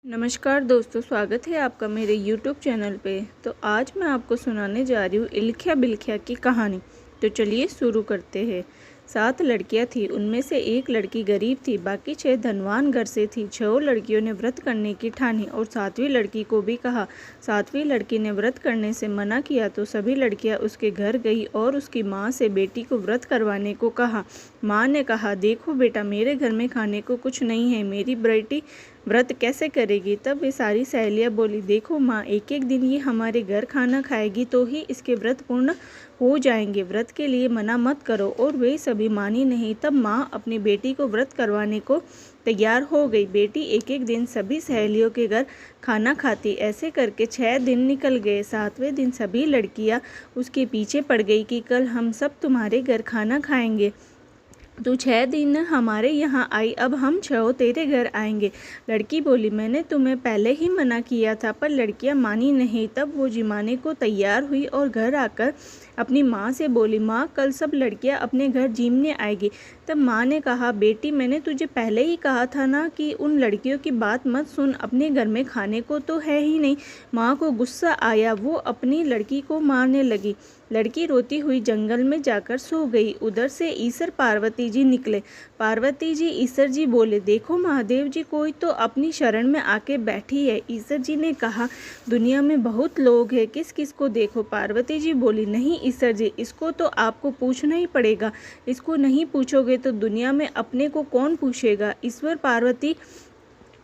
नमस्कार दोस्तों, स्वागत है आपका मेरे YouTube चैनल पे। तो आज मैं आपको सुनाने जा रही हूँ इल्ख्या बिल्ख्या की कहानी। तो चलिए शुरू करते हैं। 7 लड़कियाँ थीं, उनमें से एक लड़की गरीब थी, बाकी 6 धनवान घर से थी। 6 लड़कियों ने व्रत करने की ठानी और 7वीं लड़की को भी कहा। 7वीं लड़की ने व्रत करने से मना किया तो सभी लड़कियाँ उसके घर गई और उसकी माँ से बेटी को व्रत करवाने को कहा। माँ ने कहा, देखो बेटा, मेरे घर में खाने को कुछ नहीं है, मेरी बेटी व्रत कैसे करेगी। तब वे सारी सहेलियाँ बोली, देखो माँ, एक एक दिन ये हमारे घर खाना खाएगी तो ही इसके व्रत पूर्ण हो जाएंगे, व्रत के लिए मना मत करो। और वे सभी मानी नहीं। तब माँ अपनी बेटी को व्रत करवाने को तैयार हो गई। बेटी एक एक दिन सभी सहेलियों के घर खाना खाती। ऐसे करके 6 दिन निकल गए। 7वें दिन सभी लड़कियाँ उसके पीछे पड़ गई कि कल हम सब तुम्हारे घर खाना खाएंगे। तू 6 दिन हमारे यहाँ आई, अब हम 6 तेरे घर आएंगे। लड़की बोली, मैंने तुम्हें पहले ही मना किया था, पर लड़कियाँ मानी नहीं। तब वो जिमाने को तैयार हुई और घर आकर अपनी माँ से बोली, माँ, कल सब लड़कियाँ अपने घर जीमने आएगी। तब माँ ने कहा, बेटी, मैंने तुझे पहले ही कहा था ना कि उन लड़कियों की बात मत सुन, अपने घर में खाने को तो है ही नहीं। माँ को गुस्सा आया, वो अपनी लड़की को मारने लगी। लड़की रोती हुई जंगल में जाकर सो गई। उधर से ईश्वर पार्वती जी निकले। पार्वती जी ईश्वर जी बोले, देखो महादेव जी, कोई तो अपनी शरण में आके बैठी है। ईश्वर जी ने कहा, दुनिया में बहुत लोग हैं, किस किस को देखो। पार्वती जी बोली, नहीं ईश्वर जी, इसको तो आपको पूछना ही पड़ेगा। इसको नहीं पूछोगे तो दुनिया में अपने को कौन पूछेगा। ईश्वर पार्वती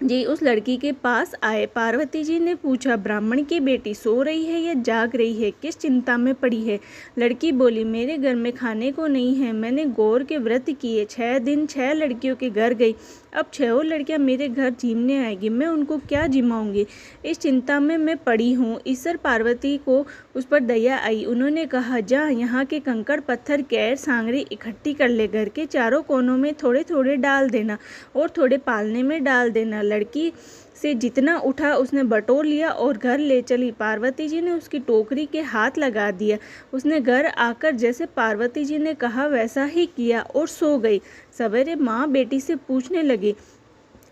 जी उस लड़की के पास आए। पार्वती जी ने पूछा, ब्राह्मण की बेटी सो रही है या जाग रही है, किस चिंता में पड़ी है। लड़की बोली, मेरे घर में खाने को नहीं है, मैंने गौर के व्रत किए। 6 दिन 6 लड़कियों के घर गई, अब 6 लड़कियां मेरे घर जीमने आएगी, मैं उनको क्या जिमाऊंगी। इस चिंता में मैं पड़ी हूँ। ईश्वर पार्वती को उस पर दया आई। उन्होंने कहा, जा यहाँ के कंकड़ पत्थर कैर सांगरी इकट्ठी कर ले, घर के चारों कोनों में थोड़े थोड़े डाल देना और थोड़े पालने में डाल देना। लड़की से जितना उठा उसने बटोर लिया और घर ले चली। पार्वती जी ने उसकी टोकरी के हाथ लगा दिया। उसने घर आकर जैसे पार्वती जी ने कहा वैसा ही किया और सो गई। सवेरे माँ बेटी से पूछने लगी,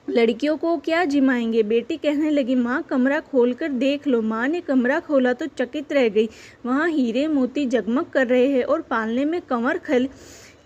लड़कियों को क्या जिमाएंगे। बेटी कहने लगी, माँ, कमरा खोलकर देख लो। माँ ने कमरा खोला तो चकित रह गई। वहाँ हीरे मोती जगमग कर रहे हैं और पालने में कंवर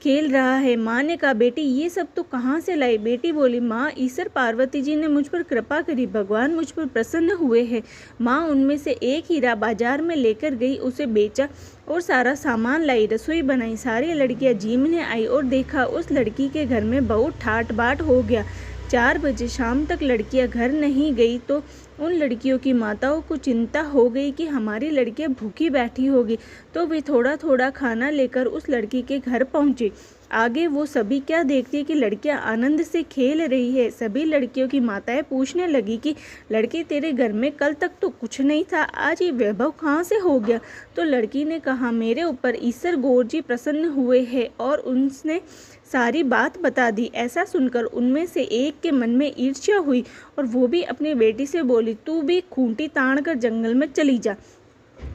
खेल रहा है। माँ ने कहा, बेटी, ये सब तो कहाँ से लाई। बेटी बोली, माँ, ईश्वर पार्वती जी ने मुझ पर कृपा करी, भगवान मुझ पर प्रसन्न हुए हैं। माँ उनमें से एक हीरा बाजार में लेकर गई, उसे बेचा और सारा सामान लाई, रसोई बनाई। सारी लड़कियाँ जीमने आई और देखा उस लड़की के घर में बहुत ठाट बाट हो गया। 4 बजे शाम तक लड़कियां घर नहीं गई तो उन लड़कियों की माताओं को चिंता हो गई कि हमारी लड़कियां भूखी बैठी होगी। तो वे थोड़ा थोड़ा खाना लेकर उस लड़की के घर पहुंचे। आगे वो सभी क्या देखती कि लड़कियां आनंद से खेल रही है। सभी लड़कियों की माताएं पूछने लगी कि लड़की, तेरे घर में कल तक तो कुछ नहीं था, आज ये वैभव कहाँ से हो गया। तो लड़की ने कहा, मेरे ऊपर ईश्वर गौर जी प्रसन्न हुए हैं और उनने सारी बात बता दी। ऐसा सुनकर उनमें से एक के मन में ईर्ष्या हुई और वो भी अपनी बेटी से बोली, तू भी खूंटी तान कर जंगल में चली जा,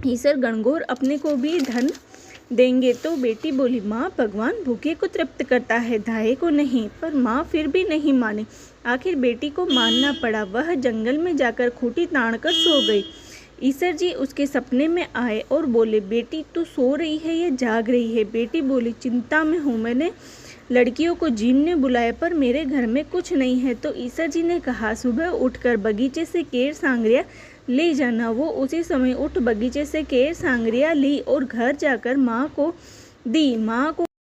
ईश्वर गणगौर अपने को भी धन देंगे। तो बेटी बोली, माँ, भगवान भूखे को तृप्त करता है, दाहे को नहीं। पर माँ फिर भी नहीं मानी। आखिर बेटी को मानना पड़ा। वह जंगल में जाकर खूंटी तान कर सो गई। ईश्वर जी उसके सपने में आए और बोले, बेटी, तू सो रही है या जाग रही है। बेटी बोली, चिंता में हूँ, मैंने लड़कियों को जीमने बुलाया पर मेरे घर में कुछ नहीं है। तो ईश्वर जी ने कहा, सुबह उठकर बगीचे से केर सांगरिया ले जाना। वो उसी समय उठ बगीचे से केर सांगरिया ली और घर जाकर माँ को दी।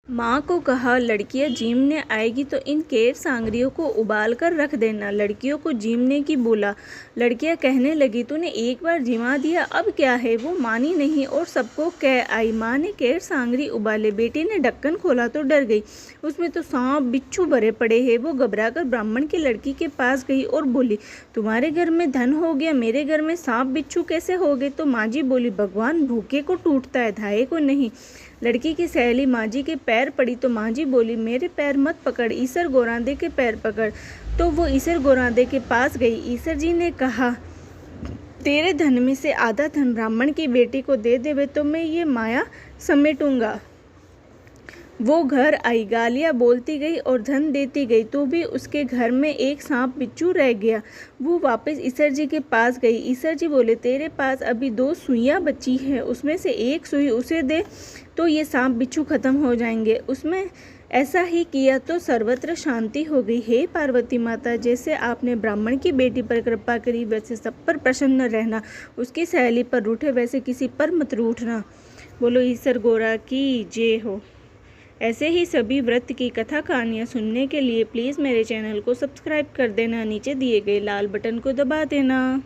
माँ को कहा, लड़कियाँ जीमने आएगी तो इन केर सांगरियों को उबाल कर रख देना। लड़कियों को जीमने की बोला। लड़कियाँ कहने लगी, तूने एक बार जिमा दिया, अब क्या है। वो मानी नहीं और सबको कह आई। माँ ने केर सांगरी उबाले। बेटी ने ढक्कन खोला तो डर गई, उसमें तो सांप बिच्छू भरे पड़े हैं। वो घबराकर ब्राह्मण की लड़की के पास गई और बोली, तुम्हारे घर में धन हो गया, मेरे घर में सांप बिच्छू कैसे हो गए। तो माँ जी बोली, भगवान भूखे को टूटता है, धाये को नहीं। लड़की की सहेली माँ जी के पैर पड़ी तो माँ जी बोली, मेरे पैर मत पकड़, ईश्वर गोरादे के पैर पकड़। तो वो ईश्वर गोरादे के पास गई। ईश्वर जी ने कहा, तेरे धन में से आधा धन ब्राह्मण की बेटी को दे देवे तो मैं ये माया समेटूंगा। वो घर आई, गालियाँ बोलती गई और धन देती गई, तो भी उसके घर में एक सांप बिच्छू रह गया। वो वापस ईश्वर जी के पास गई। ईश्वर जी बोले, तेरे पास अभी 2 सुइयाँ बची हैं, उसमें से एक सुई उसे दे तो ये सांप बिच्छू खत्म हो जाएंगे। उसमें ऐसा ही किया तो सर्वत्र शांति हो गई। हे पार्वती माता, जैसे आपने ब्राह्मण की बेटी पर कृपा करी वैसे सब पर प्रसन्न रहना, उसकी सहेली पर रूठे वैसे किसी पर मत रूठना। बोलो ईश्वर गौरा की जय हो। ऐसे ही सभी व्रत की कथा कहानियाँ सुनने के लिए प्लीज़ मेरे चैनल को सब्सक्राइब कर देना, नीचे दिए गए लाल बटन को दबा देना।